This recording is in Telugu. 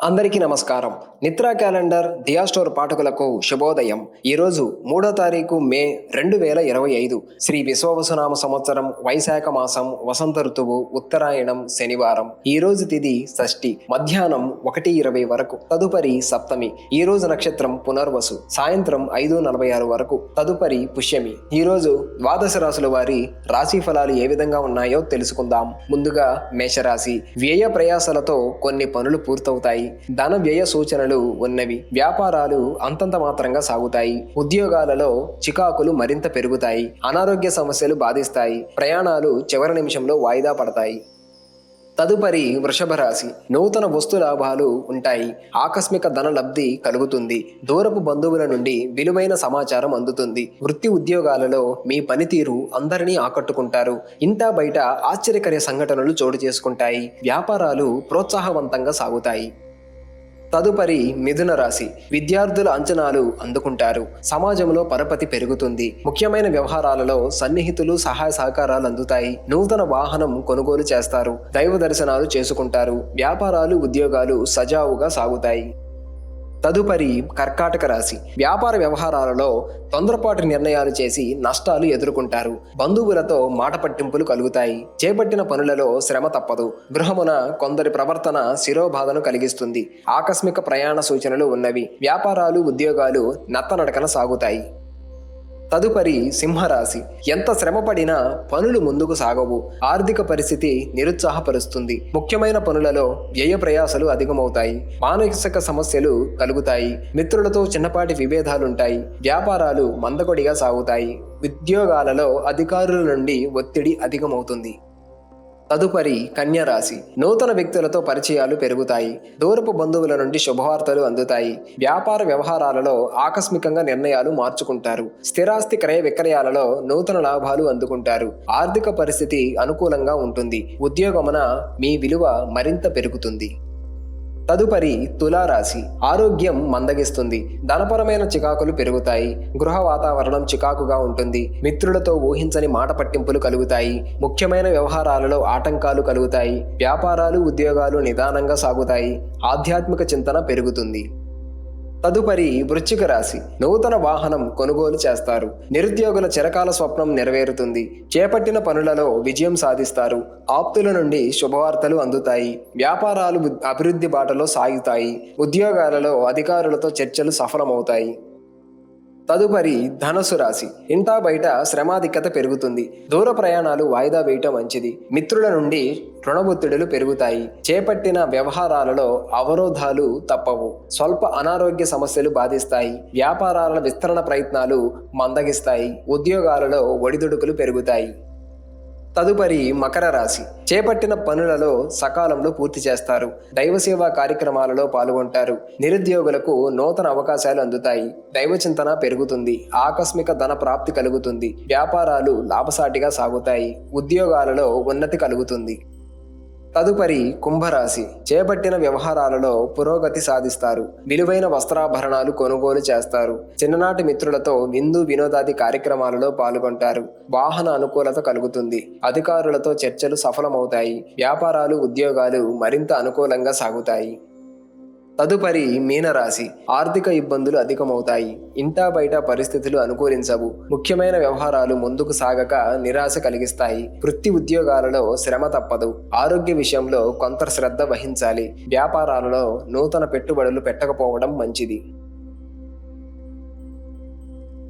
అందరికీ నమస్కారం. నిద్రా క్యాలెండర్ దియా స్టోర్ పాఠకులకు శుభోదయం. ఈరోజు 3వ తారీఖు మే 2025 శ్రీ విశ్వవసునామ సంవత్సరం వైశాఖ మాసం వసంత ఋతువు ఉత్తరాయణం శనివారం. ఈ రోజు తిథి షష్ఠి మధ్యాహ్నం 1:20 వరకు, తదుపరి సప్తమి. ఈ రోజు నక్షత్రం పునర్వసు, సాయంత్రం 5:46 వరకు, తదుపరి పుష్యమి. ఈ రోజు ద్వాదశ రాశుల వారి రాశి ఫలాలు ఏ విధంగా ఉన్నాయో తెలుసుకుందాం. ముందుగా మేషరాశి. వ్యయ ప్రయాసాలతో కొన్ని పనులు పూర్తవుతాయి. ధన వ్యయ సూచనలు ఉన్నవి. వ్యాపారాలు అంతంత మాత్రంగా సాగుతాయి. ఉద్యోగాలలో చికాకులు మరింత పెరుగుతాయి. అనారోగ్య సమస్యలు బాధిస్తాయి. ప్రయాణాలు చివరి నిమిషంలో వాయిదా పడతాయి. తదుపరి వృషభ రాశి. నూతన వస్తు లాభాలు ఉంటాయి. ఆకస్మిక ధన లబ్ధి కలుగుతుంది. దూరపు బంధువుల నుండి విలువైన సమాచారం అందుతుంది. వృత్తి ఉద్యోగాలలో మీ పనితీరు అందరినీ ఆకట్టుకుంటారు. ఇంటా బయట ఆశ్చర్యకర సంఘటనలు చోటు చేసుకుంటాయి. వ్యాపారాలు ప్రోత్సాహవంతంగా సాగుతాయి. తదుపరి మిథున రాశి. విద్యార్థుల అంచనాలు అందుకుంటారు. సమాజంలో పరపతి పెరుగుతుంది. ముఖ్యమైన వ్యవహారాలలో సన్నిహితులు సహాయ సహకారాలు అందుతాయి. నూతన వాహనం కొనుగోలు చేస్తారు. దైవ దర్శనాలు చేసుకుంటారు. వ్యాపారాలు ఉద్యోగాలు సజావుగా సాగుతాయి. తదుపరి కర్కాటక రాశి. వ్యాపార వ్యవహారాలలో తొందరపాటు నిర్ణయాలు చేసి నష్టాలు ఎదుర్కొంటారు. బంధువులతో మాట పట్టింపులు కలుగుతాయి. చేపట్టిన పనులలో శ్రమ తప్పదు. గృహమున కొందరి ప్రవర్తన శిరోబాధను కలిగిస్తుంది. ఆకస్మిక ప్రయాణ సూచనలు ఉన్నవి. వ్యాపారాలు ఉద్యోగాలు నత్తనడకన సాగుతాయి. తదుపరి సింహరాశి. ఎంత శ్రమపడినా పనులు ముందుకు సాగవు. ఆర్థిక పరిస్థితి నిరుత్సాహపరుస్తుంది. ముఖ్యమైన పనులలో వ్యయ ప్రయాసలు అధికమవుతాయి. మానసిక సమస్యలు కలుగుతాయి. మిత్రులతో చిన్నపాటి విభేదాలుంటాయి. వ్యాపారాలు మందకొడిగా సాగుతాయి. ఉద్యోగాలలో అధికారుల నుండి ఒత్తిడి అధికమవుతుంది. తదుపరి కన్యరాశి. నూతన వ్యక్తులతో పరిచయాలు పెరుగుతాయి. దూరపు బంధువుల నుండి శుభవార్తలు అందుతాయి. వ్యాపార వ్యవహారాలలో ఆకస్మికంగా నిర్ణయాలు మార్చుకుంటారు. స్థిరాస్తి క్రయ విక్రయాలలో నూతన లాభాలు అందుకుంటారు. ఆర్థిక పరిస్థితి అనుకూలంగా ఉంటుంది. ఉద్యోగమున మీ విలువ మరింత పెరుగుతుంది. తదుపరి తులారాశి. ఆరోగ్యం మందగిస్తుంది. ధనపరమైన చికాకులు పెరుగుతాయి. గృహ వాతావరణం చికాకుగా ఉంటుంది. మిత్రులతో ఊహించని మాట పట్టింపులు కలుగుతాయి. ముఖ్యమైన వ్యవహారాలలో ఆటంకాలు కలుగుతాయి. వ్యాపారాలు ఉద్యోగాలు నిదానంగా సాగుతాయి. ఆధ్యాత్మిక చింతన పెరుగుతుంది. తదుపరి వృశ్చిక రాశి. నూతన వాహనం కొనుగోలు చేస్తారు. నిరుద్యోగుల చిరకాల స్వప్నం నెరవేరుతుంది. చేపట్టిన పనులలో విజయం సాధిస్తారు. ఆప్తుల నుండి శుభవార్తలు అందుతాయి. వ్యాపారాలు అభివృద్ధి బాటలో సాగుతాయి. ఉద్యోగాలలో అధికారులతో చర్చలు సఫలమవుతాయి. తదుపరి ధనుసు రాశి. ఇంటా బయట శ్రమాధిక్యత పెరుగుతుంది. దూర ప్రయాణాలు వాయిదా వేయటం మంచిది. మిత్రుల నుండి రుణ ఒత్తిడులు పెరుగుతాయి. చేపట్టిన వ్యవహారాలలో అవరోధాలు తప్పవు. స్వల్ప అనారోగ్య సమస్యలు బాధిస్తాయి. వ్యాపారాల విస్తరణ ప్రయత్నాలు మందగిస్తాయి. ఉద్యోగాలలో ఒడిదుడుకులు పెరుగుతాయి. తదుపరి మకర రాశి. చేపట్టిన పనులలో సకాలంలో పూర్తి చేస్తారు. దైవసేవా కార్యక్రమాలలో పాల్గొంటారు. నిరుద్యోగులకు నూతన అవకాశాలు అందుతాయి. దైవ చింతన పెరుగుతుంది. ఆకస్మిక ధన ప్రాప్తి కలుగుతుంది. వ్యాపారాలు లాభసాటిగా సాగుతాయి. ఉద్యోగాలలో ఉన్నతి కలుగుతుంది. తదుపరి కుంభరాశి. చేపట్టిన వ్యవహారాలలో పురోగతి సాధిస్తారు. విలువైన వస్త్రాభరణాలు కొనుగోలు చేస్తారు. చిన్ననాటి మిత్రులతో విందు వినోదాది కార్యక్రమాలలో పాల్గొంటారు. వాహన అనుకూలత కలుగుతుంది. అధికారులతో చర్చలు సఫలమవుతాయి. వ్యాపారాలు ఉద్యోగాలు మరింత అనుకూలంగా సాగుతాయి. తదుపరి మీనరాశి. ఆర్థిక ఇబ్బందులు అధికమవుతాయి. ఇంటా బయట పరిస్థితులు అనుకూలించవు. ముఖ్యమైన వ్యవహారాలు ముందుకు సాగక నిరాశ కలిగిస్తాయి. వృత్తి ఉద్యోగాలలో శ్రమ తప్పదు. ఆరోగ్య విషయంలో కొంత శ్రద్ధ వహించాలి. వ్యాపారాలలో నూతన పెట్టుబడులు పెట్టకపోవడం మంచిది.